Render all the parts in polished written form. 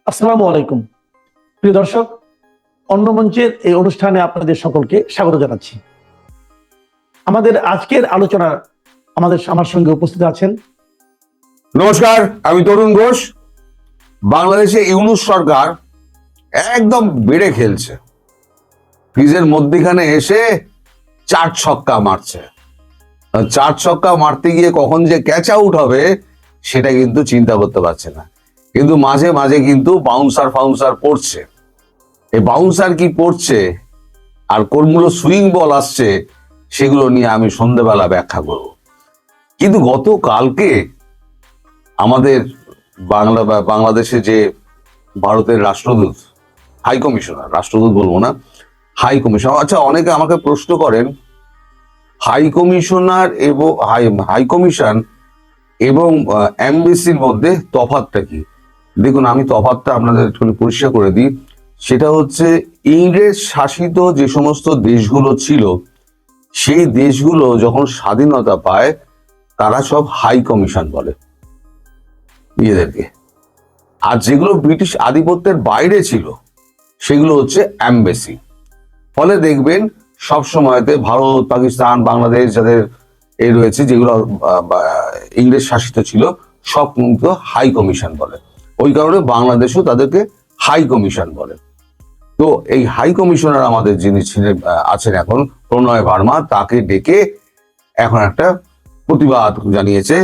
আসসালামু আলাইকুম প্রিয় দর্শক, অন্য মঞ্চের এই অনুষ্ঠানে আপনাদের সকলকে স্বাগত জানাচ্ছি। আমাদের আজকের আলোচনা আমার সঙ্গে উপস্থিত আছেন। নমস্কার, আমি তরুণ ঘোষ। বাংলাদেশে ইউনূস সরকার একদম বেড়ে খেলছে, ক্রিজের মধ্যখানে এসে চার ছক্কা মারছে। চার ছক্কা মারতে গিয়ে কখন যে ক্যাচ আউট হবে সেটা কিন্তু চিন্তা করতে পারছে না। কিন্তু মাঝে মাঝে কিন্তু বাউন্সার পড়ছে। এই বাউন্সার কি পড়ছে আর কোনগুলো সুইং বল আসছে সেগুলো নিয়ে আমি সন্ধ্যেবেলা ব্যাখ্যা করব। কিন্তু গতকালকে আমাদের বাংলাদেশে যে ভারতের রাষ্ট্রদূত, হাই কমিশনার, রাষ্ট্রদূত বলবো না, হাই কমিশনার। আচ্ছা, অনেকে আমাকে প্রশ্ন করেন হাই কমিশনার এবং হাই কমিশন এবং এমবেসির মধ্যে তফাৎটা কি। দেখুন, আমি তফাৎটা আপনাদের একটু পরিষ্কার করে দিই। সেটা হচ্ছে, ইংরেজ শাসিত যে সমস্ত দেশগুলো ছিল সেই দেশগুলো যখন স্বাধীনতা পায় তারা সব হাই কমিশন বলে নিজেদেরকে, আর যেগুলো ব্রিটিশ আধিপত্যের বাইরে ছিল সেগুলো হচ্ছে এমবেসি। ফলে দেখবেন সব সময়তে ভারত, পাকিস্তান, বাংলাদেশ যাদের এই রয়েছে, যেগুলো ইংরেজ শাসিত ছিল, সব কিন্তু হাই কমিশন বলে। ওই কারণে বাংলাদেশও তাদেরকে হাই কমিশন বলে। তো এই হাই কমিশনার আমাদের যিনি আছেন এখন, প্রণয় ভার্মা, তাকে ডেকে এখন একটা প্রতিবাদ জানিয়েছে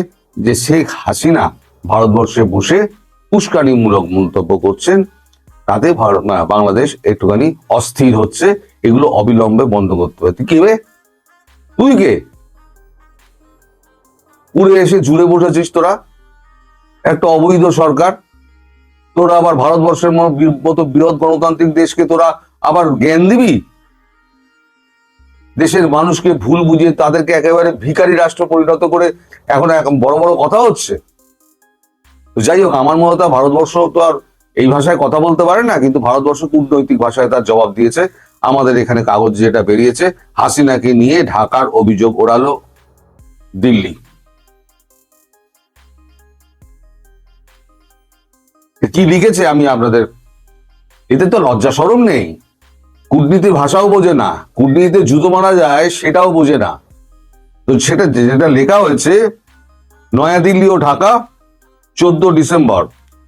যে শেখ হাসিনা ভারতবর্ষে বসে উস্কানিমূলক মন্তব্য করছেন, তাতে বাংলাদেশ একটুখানি অস্থির হচ্ছে। এগুলো অবিলম্বে বন্ধ করতে হবে। তুই কে? তুই কে? উড়ে এসে জুড়ে বসেছিস তোরা, একটা অবৈধ সরকার। তোরা আবার ভারতবর্ষের মতো বৃহৎ গণতান্ত্রিক দেশকে তোরা আবার জ্ঞান দিবি? দেশের মানুষকে ভুল বুঝিয়ে তাদেরকে একেবারে ভিখারি রাষ্ট্র পরিণত করে এখন বড় বড় কথা হচ্ছে। যাই হোক, আমার মনে হয় ভারতবর্ষ তো আর এই ভাষায় কথা বলতে পারে না, কিন্তু ভারতবর্ষ কূটনৈতিক ভাষায় তার জবাব দিয়েছে। আমাদের এখানে কাগজ যেটা বেরিয়েছে, হাসিনাকে নিয়ে ঢাকার অভিযোগ ওড়ালো দিল্লি। কি লিখেছে আমি আপনাদের, এতে তো লজ্জা শরম নেই। কূটনীতির ভাষাও বোঝে না, কূটনীতিতে জুতো মারা যায় সেটাও বোঝে না। তো সেটা যেটা লেখা হয়েছে, নয়াদিল্লি ও ঢাকা, 14 ডিসেম্বর।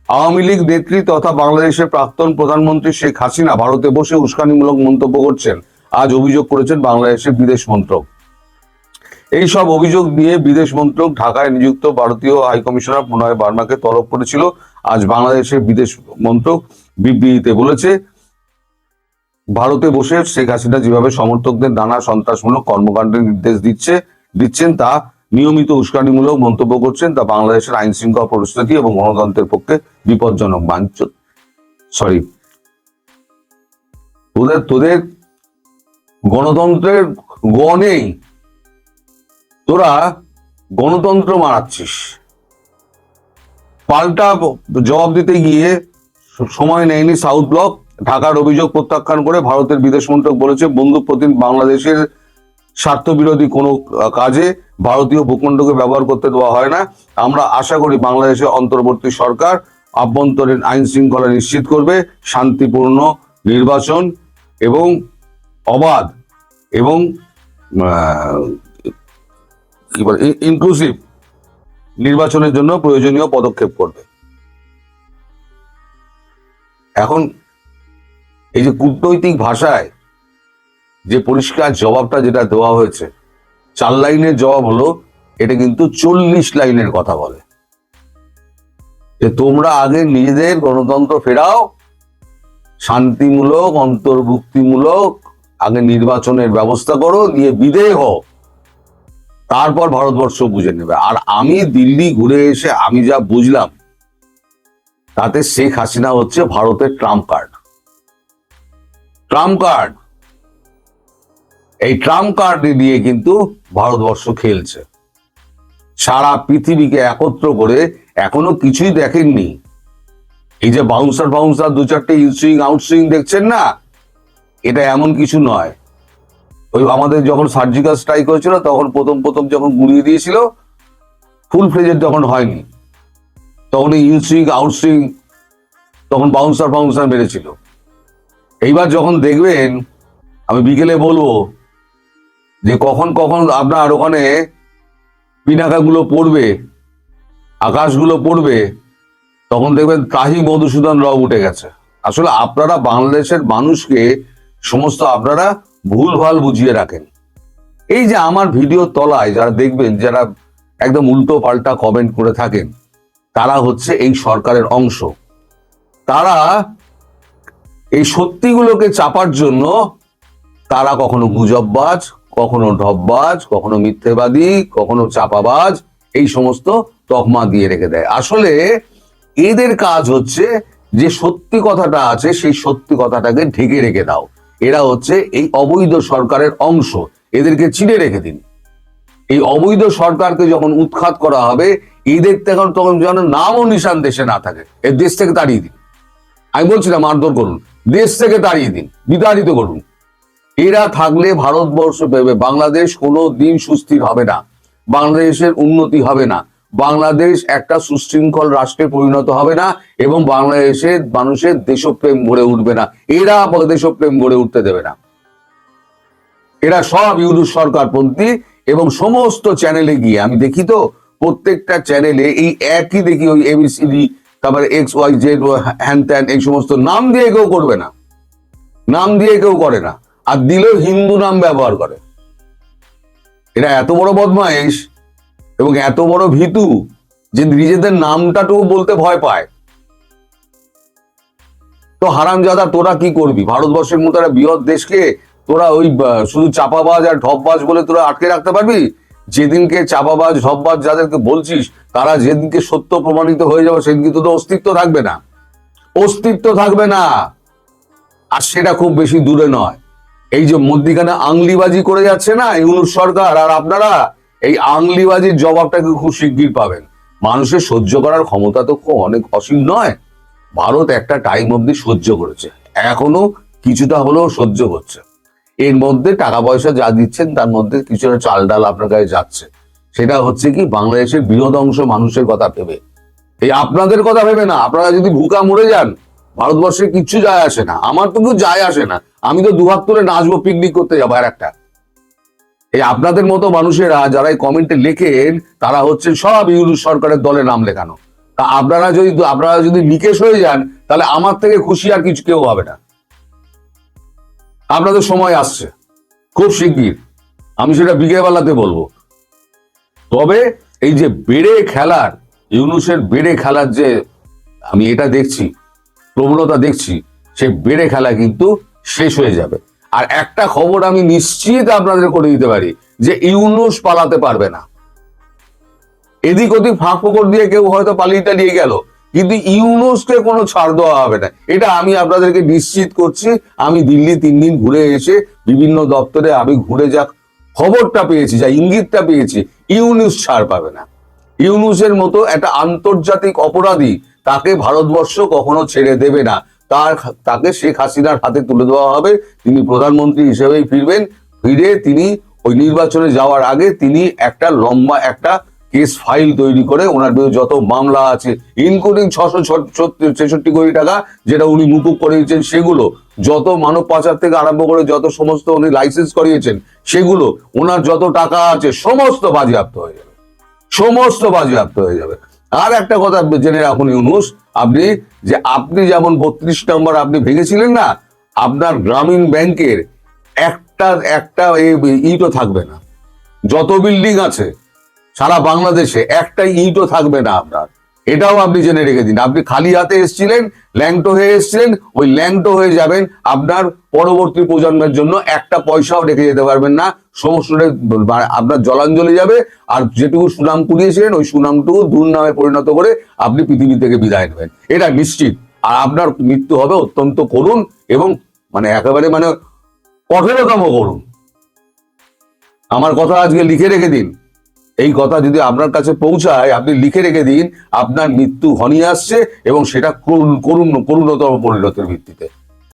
আওয়ামী লীগ নেত্রী তথা বাংলাদেশের প্রাক্তন প্রধানমন্ত্রী শেখ হাসিনা ভারতে বসে উস্কানিমূলক মন্তব্য করছেন, আজ অভিযোগ করেছেন বাংলাদেশের বিদেশ মন্ত্রক। এই সব অভিযোগ নিয়ে বিদেশ মন্ত্রক ঢাকায় নিযুক্ত ভারতীয় হাই কমিশনার প্রণয় ভার্মাকে তলব করেছিল। আজ বাংলাদেশের বিদেশ মন্ত্রক বিবৃতিতে বলেছে, ভারতে বসে শেখ হাসিনা যেভাবে সমর্থকদের নানা সন্ত্রাসমূলক কর্মকাণ্ডের নির্দেশ দিচ্ছেন, তা নিয়মিত উস্কানিমূলক মন্তব্য করছেন, তা বাংলাদেশের আইন শৃঙ্খলা পরিস্থিতি এবং গণতন্ত্রের পক্ষে বিপজ্জনক। তোদের গণতন্ত্রের গ নেই, তোরা গণতন্ত্র মারাচ্ছিস। পাল্টা জবাব দিতে গিয়ে সময় নেয়নি সাউথ ব্লক। ঢাকার অভিযোগ প্রত্যাখ্যান করে ভারতের বিদেশ মন্ত্রক বলেছে, বন্দুক প্রতিম বাংলাদেশের স্বার্থবিরোধী কোনো কাজে ভারতীয় ভূখণ্ডকে ব্যবহার করতে দেওয়া হয় না। আমরা আশা করি বাংলাদেশের অন্তর্বর্তী সরকার আভ্যন্তরীণ আইন শৃঙ্খলা নিশ্চিত করবে, শান্তিপূর্ণ নির্বাচন এবং অবাধ এবং ইনক্লুসিভ নির্বাচনের জন্য প্রয়োজনীয় পদক্ষেপ করবে। এখন এই যে কূটনৈতিক ভাষায় যে পরিষ্কার জবাবটা যেটা দেওয়া হয়েছে, 4 লাইনের জবাব হলো, এটা কিন্তু 40 লাইনের কথা বলে যে তোমরা আগে নিজেদের গণতন্ত্র ফেরাও, শান্তিমূলক অন্তর্ভুক্তিমূলক আগে নির্বাচনের ব্যবস্থা করো, দিয়ে বিদেয় হও, তারপর ভারতবর্ষ বুঝে নেবে। আর আমি দিল্লি ঘুরে এসে আমি যা বুঝলাম, তাতে শেখ হাসিনা হচ্ছে ভারতের ট্রাম্প কার্ড। এই ট্রাম্প কার্ড দিয়ে কিন্তু ভারতবর্ষ খেলছে। সারা পৃথিবীকে একত্র করে এখনো কিছুই দেখেননি। এই যে বাউন্সার 2-4টে ইনসুইং আউটসুইং দেখছেন না, এটা এমন কিছু নয়। ওই আমাদের যখন সার্জিক্যাল স্ট্রাইক হয়েছিল তখন প্রথম যখন গুড়িয়ে দিয়েছিল, ফুল ফ্লেজের যখন হয়নি, তখন এই ইনসুইং আউটসুইং তখন বাউন্সার মেরেছিল। এইবার যখন দেখবেন, আমি বিকেলে বলবো যে কখন কখন আপনার ওখানে পিনাকাগুলো পড়বে, আকাশগুলো পড়বে, তখন দেখবেন ত্রাহি মধুসূদন রাও উঠে গেছে। আসলে আপনারা বাংলাদেশের মানুষকে সমস্ত আপনারা ভুলভাল বুঝিয়ে রাখেন। এই যে আমার ভিডিও তলায় যারা দেখবেন, যারা একদম উল্টো পাল্টা কমেন্ট করে থাকেন, তারা হচ্ছে এই সরকারের অংশ। তারা এই সত্যিগুলোকে চাপার জন্য তারা কখনো গুজববাজ, কখনো ঢপবাজ, কখনো মিথ্যেবাদী, কখনো চাপাবাজ, এই সমস্ত তকমা দিয়ে রেখে দেয়। আসলে এদের কাজ হচ্ছে যে সত্যি কথাটা আছে সেই সত্যি কথাটাকে ঢেকে রেখে দাও। এরা হচ্ছে এই অবৈধ সরকারের অংশ, এদেরকে চিনে রেখে দিন। এই অবৈধ সরকারকে যখন উৎখাত করা হবে, এদের তখন যেন নামও নিশান দেশে না থাকে, এর দেশ থেকে তাড়িয়ে দিন। আমি বলছি না মারধর করুন, দেশ থেকে তাড়িয়ে দিন, বিতাড়িত করুন। এরা থাকলে ভারতবর্ষ, বাংলাদেশ কোনো দিন সুস্থির হবে না, বাংলাদেশের উন্নতি হবে না, বাংলাদেশ একটা সুশৃঙ্খল রাষ্ট্রে পরিণত হবে না, এবং বাংলাদেশের মানুষের দেশপ্রেম গড়ে উঠবে না। এরা দেশপ্রেম গড়ে উঠতে দেবে না। এরা সব ইউনুস সরকারপন্থী, এবং সমস্ত চ্যানেলে গিয়ে আমি দেখি তো, প্রত্যেকটা চ্যানেলে এই একই দেখি, ওই এবিসিডি, তারপরে XYZ, হ্যান ত্যান, এই সমস্ত নাম দিয়ে কেউ করবে না, নাম দিয়ে কেউ করে না, আর দিলেও হিন্দু নাম ব্যবহার করে। এরা এত বড় বদমাইশ এবং এত বড় ভীতু যে নিজেদের নামটাটুকু বলতে ভয় পায়। তো হারামজাদা, তোরা কি করবি? ভারতবর্ষের মতো একটা বৃহৎ দেশকে তোরা ওই শুধু চাপাবাজ আর ঢপবাজ বলে তোরা আটকে রাখতে পারবি? যেদিনকে চাপাবাজ ঢপবাজ যাদেরকে বলছিস, তারা যেদিনকে সত্য প্রমাণিত হয়ে যাবে, সেদিনকে তোদের অস্তিত্ব থাকবে না, অস্তিত্ব থাকবে না। আর সেটা খুব বেশি দূরে নয়। এই যে মধ্যিখানে আংলিবাজি করে যাচ্ছে না ইউনুস সরকার, আর আপনারা এই আংলিবাজির জবাবটাকে খুব শিগগির পাবেন। মানুষের সহ্য করার ক্ষমতা তো খুব অনেক অসীম নয়। ভারত একটা টাইম অবধি সহ্য করেছে, এখনো কিছুটা হলেও সহ্য করছে। এর মধ্যে টাকা পয়সা যা দিচ্ছেন তার মধ্যে কিছুটা চাল ডাল আপনার কাছে যাচ্ছে। সেটা হচ্ছে কি, বাংলাদেশের বৃহৎ অংশ মানুষের কথা ভেবে, এই আপনাদের কথা ভেবে না। আপনারা যদি ভুকা মরে যান, ভারতবর্ষে কিচ্ছু যায় আসে না, আমার তো কিছু যায় আসে না। আমি তো দুহাত তুলে নাচবো, পিকনিক করতে যাবো আর একটা। এই আপনাদের মতো মানুষেরা যারা এই কমেন্টে লেখেন, তারা হচ্ছে সব ইউনুস সরকারের দলে নাম লেখানো। তা আপনারা যদি নিকেশ হয়ে যান, তাহলে আমার থেকে খুশি আর কিছু কেউ হবে না। আপনাদের সময় আসছে খুব শিগগির, আমি সেটা বিকেলবেলাতে বলবো। তবে এই যে বেড়ে খেলার, ইউনুসের বেড়ে খেলার যে আমি এটা দেখছি, প্রবণতা দেখছি, সে বেড়ে খেলা কিন্তু শেষ হয়ে যাবে। আর একটা খবর আমি নিশ্চিত আপনাদের করে দিতে পারি, যে ইউনুস পালাতে পারবে না। এদিক ওদিক ফাঁক ফোকর দিয়ে কেউ হয়তো পালিয়ে টালিয়ে গেল, কিন্তু ইউনুসকে কোনো ছাড় দেওয়া হবে না, এটা আমি আপনাদেরকে নিশ্চিত করছি। আমি দিল্লি 3 দিন ঘুরে এসে বিভিন্ন দপ্তরে আমি ঘুরে যা খবরটা পেয়েছি, যা ইঙ্গিতটা পেয়েছি, ইউনুস ছাড় পাবে না। ইউনুসের মতো একটা আন্তর্জাতিক অপরাধী, তাকে ভারতবর্ষ কখনো ছেড়ে দেবে না। তাকে শেখ হাসিনার হাতে তুলে দেওয়া হবে। তিনি প্রধানমন্ত্রী হিসেবেই ফিরবেন। ফিরে তিনি ওই নির্বাচনে যাওয়ার আগে তিনি একটা লম্বা একটা কেস ফাইল তৈরি করে ওনার বিরুদ্ধে যত মামলা আছে, ইনক্লুডিং 666 কোটি টাকা যেটা উনি মুকুব করিয়েছেন, সেগুলো, যত মানব পাচার থেকে আরম্ভ করে যত সমস্ত উনি লাইসেন্স করিয়েছেন, সেগুলো, ওনার যত টাকা আছে সমস্ত বাজেয়াপ্ত হয়ে যাবে, সমস্ত বাজেয়াপ্ত হয়ে যাবে। আর একটা কথা জেনে রাখুন ইউনুস, আপনি যেমন 32 নম্বর আপনি ভেঙেছিলেন না, আপনার গ্রামীণ ব্যাংকের একটা ইটও থাকবে না। যত বিল্ডিং আছে সারা বাংলাদেশে একটা ইটও থাকবে না আপনার, এটাও আপনি জেনে রেখে দিন। আপনি খালি হাতে এসেছিলেন, ল্যাংটো হয়ে এসেছিলেন, ওই ল্যাংটো হয়ে যাবেন। আপনার পরবর্তী প্রজন্মের জন্য একটা পয়সাও রেখে যেতে পারবেন না, সমস্যাটা আপনার জলাঞ্জলি যাবে। আর যেটুকু সুনাম কুড়িয়েছিলেন, ওই সুনামটুকু দুর্নামে পরিণত করে আপনি পৃথিবী থেকে বিদায় নেবেন, এটা নিশ্চিত। আর আপনার মৃত্যু হবে অত্যন্ত করুণ, এবং একেবারে কঠোরতম করুন। আমার কথা আজকে লিখে রেখে দিন, এই কথা যদি আপনার কাছে পৌঁছায়, আপনি লিখে রেখে দিন, আপনার মৃত্যু ঘনিয়ে আসছে, এবং সেটা করুণতম পরিণতির ভিত্তিতে।